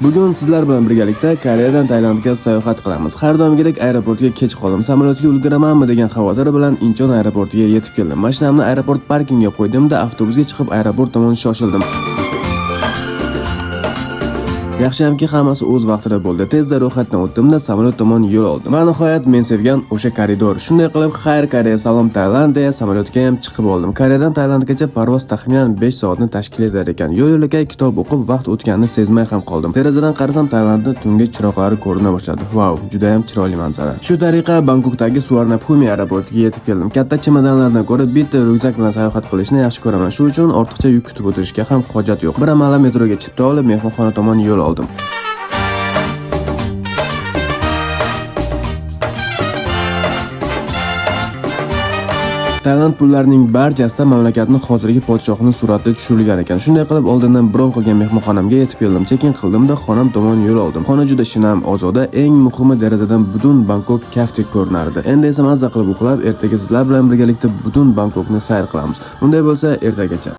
Bugun sizlar bilan birgalikda Koreyadan Tailandga sayohat qilamiz. Har doimgidek aeroportga kech qoldim. Samolyotga ulguramanmi degan xavotir bilan Incheon aeroportiga yetib keldim. Mashinamni aeroport parkingiga qo'ydim-da, avtobusga chiqib aeroport tomon shoshildim. Yaxshiyamki hammasi o'z vaqtida bo'ldi. Tezda ro'yxatdan o'tdim-da, samolyot tomon yo'l oldim. Va nihoyat men sevgan o'sha koridor. Shunday qilib, xayr Koreya, salom Tailand deya samolyotga ham chiqib oldim. Koreyadan Tailandgacha parvoz taxminan 5 soatni tashkil etar ekan. Yo'l-yo'lakay kitob o'qib, vaqt o'tganini sezmay ham qoldim. Derazadan qarasam, Tailandning tungi chiroqlari ko'rina boshladi. Wow, juda ham chiroyli manzara. Shu tariqa Bangkokdagi Suvarnabhumi aeroportiga yetib keldim. Katta chemodanlardan ko'ra bitta ryukzak bilan sayohat qilishni yaxshi ko'raman. Shu uchun ortiqcha yuk kutib o'tirishga ham hojat yo'q. Bir amallab metroga chipta olib, mehmonxona tomon yo'l oldim. Tailand pullarining barchasida mamlakatning hozirgi podshohining surati tushirilgan ekan. Shunday qilib, oldindan bron qilgan mehmonxonamga yetib keldim. Check-in qildim-da, xonam tomon yo'l oldim. Xona juda shinam, ozoda, eng muhimi derazadan butun Bangkok kaftdek ko'rinardi. Endi esa mazza qilib uxlab, ertaga sizlar bilan birgalikda butun Bangkokni sayr qilamiz. Unday bo'lsa, ertagacha.